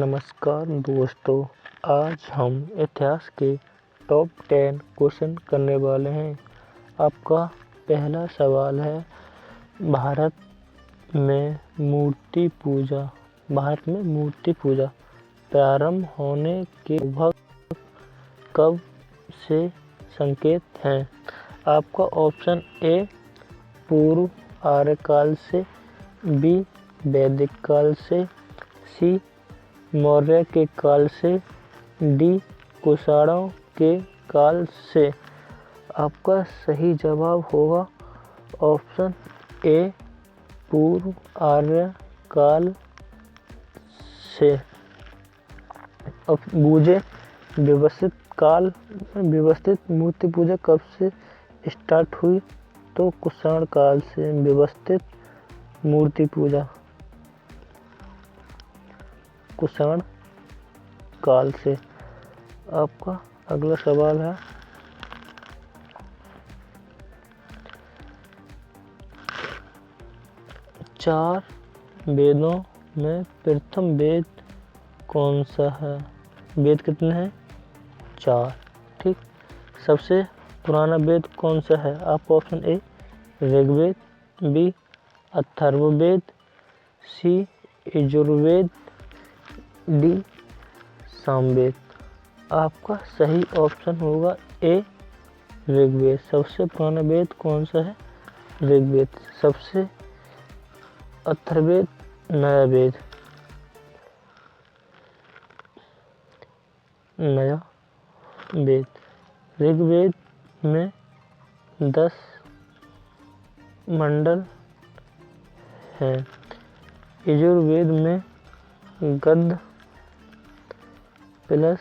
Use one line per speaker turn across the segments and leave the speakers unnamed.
नमस्कार दोस्तों, आज हम इतिहास के टॉप 10 क्वेश्चन करने वाले हैं। आपका पहला सवाल है, भारत में मूर्ति पूजा प्रारंभ होने के लगभग कब से संकेत हैं? आपका ऑप्शन ए पूर्व आर्यकाल से, बी वैदिक काल से, सी मौर्य के काल से, डी कुषाणों के काल से। आपका सही जवाब होगा ऑप्शन ए पूर्व आर्य काल से। अब बूझे व्यवस्थित मूर्ति पूजा कब से स्टार्ट हुई? तो कुषाण काल से व्यवस्थित मूर्ति पूजा कुषाण काल से। आपका अगला सवाल है, चार वेदों में प्रथम वेद कौन सा है? वेद कितने हैं? 4। ठीक। सबसे पुराना वेद कौन सा है? आपका option A Rigveda, B Atharvaveda, C Yajurveda, D Samaveda. आपका सही ऑप्शन होगा ए ऋग्वेद। सबसे पुराना वेद कौन सा है? ऋग्वेद। सबसे अथर्ववेद नया वेद। ऋग्वेद में 10 मंडल हैं। यजुर्वेद में गद्य प्लस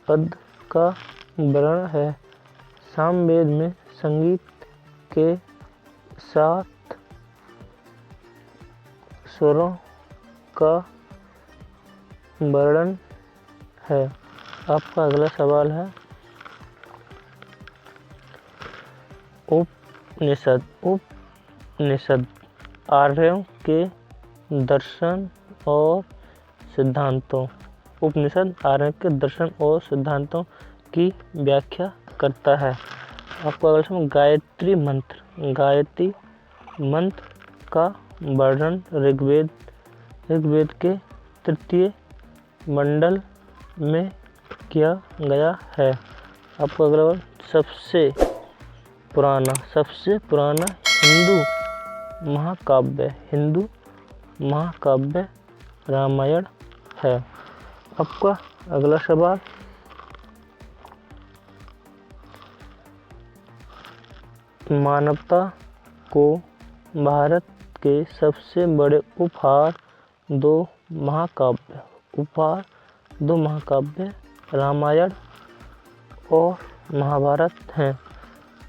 पद्य का वर्ण है। सामवेद में संगीत के 7 स्वरों का वर्णन है। आपका अगला सवाल है, उपनिषद आर्यों के दर्शन और सिद्धांतों। उपनिषद आर्यों के दर्शन और सिद्धांतों की व्याख्या करता है। आपको अगला सवाल, गायत्री मंत्र का वर्णन ऋग्वेद के 3 मंडल में किया गया है। आपको अगला सबसे पुराना हिंदू महाकाव्य रामायण है। आपका अगला सवाल, मानवता को भारत के सबसे बड़े उपहार दो महाकाव्य रामायण और महाभारत हैं।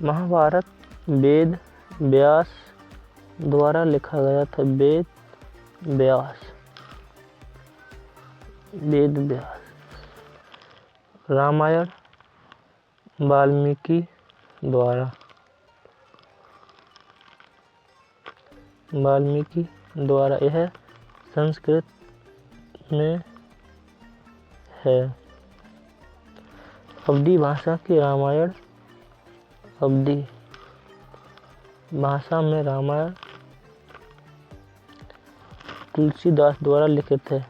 महाभारत वेद व्यास द्वारा लिखा गया था। वेद व्यास। रामायण वाल्मीकि द्वारा यह संस्कृत में है। अवधी भाषा की रामायण अवधी भाषा में रामायण तुलसीदास द्वारा लिखित है।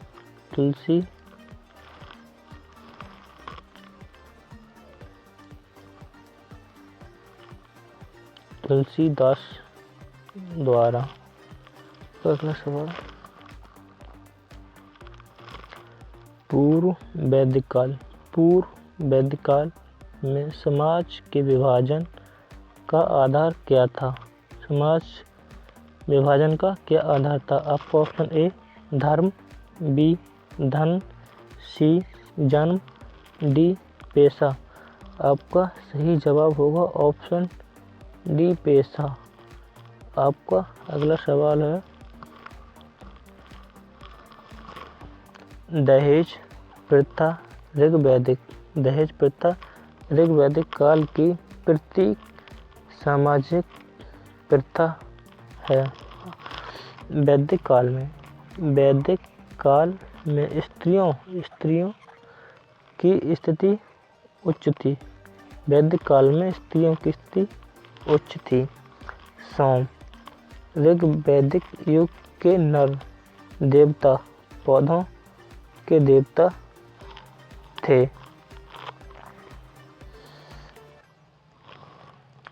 तुलसीदास द्वारा। अगला सवाल, पूर्व वैदिक काल में समाज के विभाजन का आधार क्या था? समाज विभाजन का क्या आधार था? आपका ऑप्शन ए धर्म, बी धन, सी जन्म, डी पेशा। आपका सही जवाब होगा ऑप्शन डी पेशा। आपका अगला सवाल है, दहेज प्रथा ऋग्वैदिक काल की प्रतीक सामाजिक प्रथा है। वैदिक काल में स्त्रियों की स्थिति उच्च थी। वैदिक काल में स्त्रियों की स्थिति उच्च थी। सोम, ऋग वैदिक युग के नर देवता पौधों के देवता थे।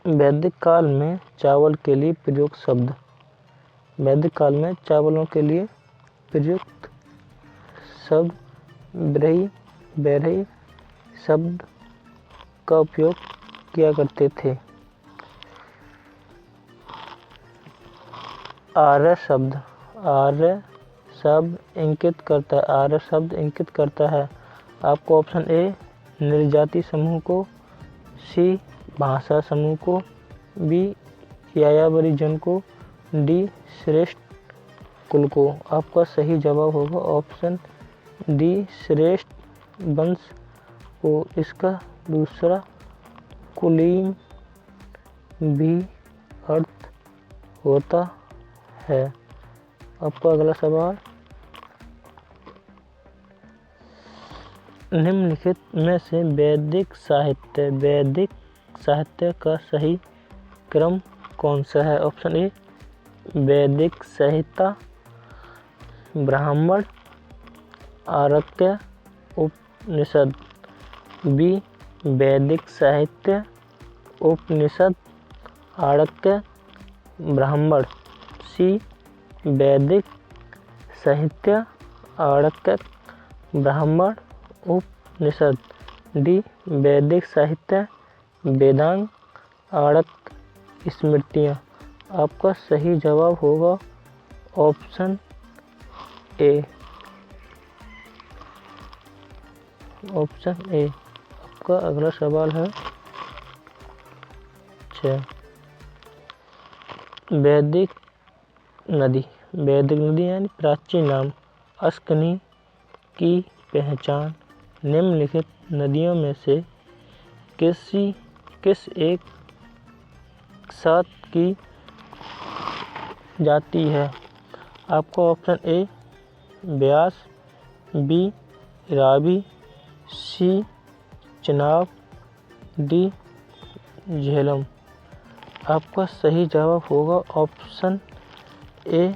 वैदिक काल में चावल के लिए प्रयुक्त शब्द। वैदिक काल में चावलों के लिए प्रयुक्त शब्द बैरही शब्द का उपयोग किया करते थे। आर्य शब्द इंगित करता है आपको ऑप्शन ए निर्जाति समूह को, सी भाषा समूह को, बी यायावरी जन को, डी श्रेष्ठ कुल को। आपका सही जवाब होगा ऑप्शन डी श्रेष्ठ वंश को। इसका दूसरा कुलीन भी अर्थ होता है। आपका अगला सवाल, निम्नलिखित में से वैदिक साहित्य का सही क्रम कौन सा है? ऑप्शन ए वैदिक संहिता, ब्राह्मण, आरण्यक, उपनिषद, बी वैदिक साहित्य, उपनिषद, आरण्यक, ब्राह्मण, सी वैदिक साहित्य, आरण्यक, ब्राह्मण, उपनिषद, डी वैदिक साहित्य, वेदांग, आरण्यक, स्मृतियाँ। आपका सही जवाब होगा ऑप्शन ए। आपका अगला सवाल है 6, वैदिक नदी यानी प्राचीन नाम अस्कनी की पहचान निम्नलिखित नदियों में से किस एक साथ की जाती है? आपको option A Beas, B Ravi, C Chenab, D Jhelum. आपका सही जवाब होगा ऑप्शन ए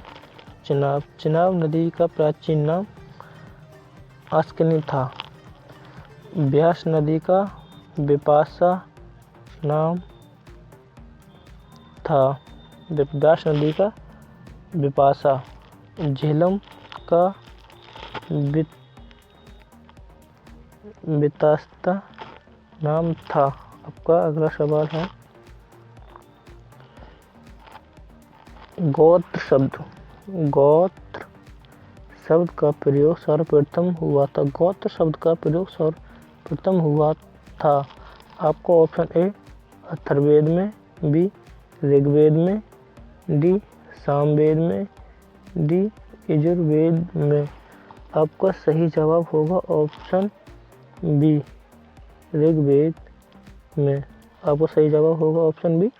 चनाब। चनाब नदी का प्राचीन नाम अस्कनी था। ब्यास नदी का विपाशा नाम था। व्यास नदी का विपाशा, झेलम का वितास्ता नाम था। आपका अगला सवाल है गोत्र शब्द का प्रयोग सर्वप्रथम हुआ था। गोत्र शब्द का प्रयोग सर्वप्रथम हुआ था। आपको ऑप्शन ए अथर्ववेद में, बी ऋग्वेद में, डी सामवेद में, डी यजुर्वेद में। आपका सही जवाब होगा ऑप्शन बी ऋग्वेद में। आपका सही जवाब होगा ऑप्शन बी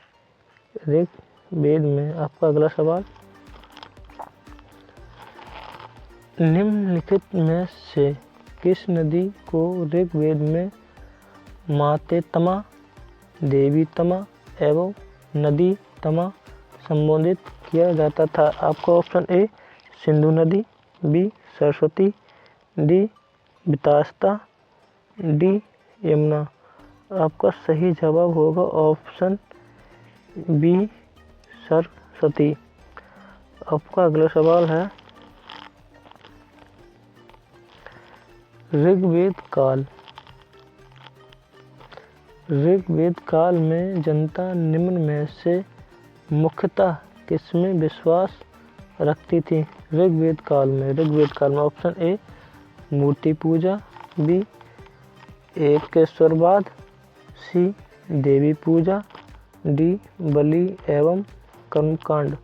ऋग्वेद में। आपका अगला सवाल, निम्नलिखित में से किस नदी को ऋग्वेद में माते तमा, देवी तमा एवं नदी तमा संबोधित किया जाता था? आपका ऑप्शन ए सिंधु नदी, B Saraswati, D Vitasta, D Yamuna. आपका सही जवाब होगा ऑप्शन बी सरस्वती। आपका अगला सवाल है ऋग्वेद काल में जनता निम्न में से मुख्यतः किसमें विश्वास रखती थी? ऋग्वेद काल में ऑप्शन ए मूर्ति पूजा, बी एकेश्वरवाद, सी देवी पूजा, डी बलि एवं कर्मकांड।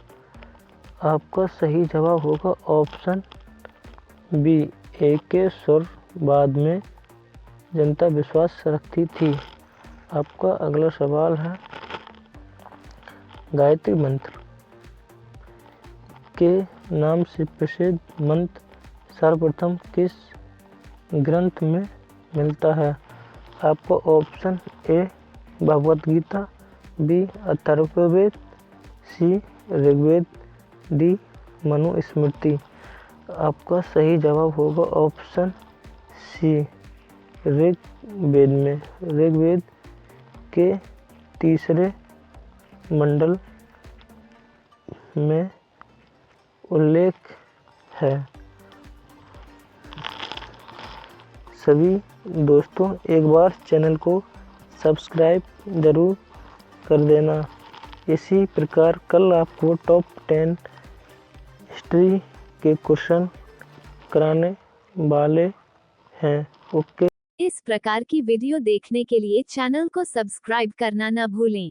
आपका सही जवाब होगा ऑप्शन बी एकेश्वरवाद में जनता विश्वास रखती थी। आपका अगला सवाल है गायत्री मंत्र के नाम से प्रसिद्ध मंत्र सर्वप्रथम किस ग्रंथ में मिलता है? आपको option A Bhagavad Gita, B Atharvaveda, C Rigveda, D Manusmriti. आपका सही जवाब होगा ऑप्शन सी ऋग्वेद में। ऋग्वेद के तीसरे मंडल में उल्लेख है। सभी दोस्तों एक बार चैनल को सब्सक्राइब ज़रूर कर देना। इसी प्रकार कल आपको टॉप 10 हिस्ट्री के क्वेश्चन कराने वाले हैं। ओके।
इस प्रकार की वीडियो देखने के लिए चैनल को सब्सक्राइब करना न भूलें।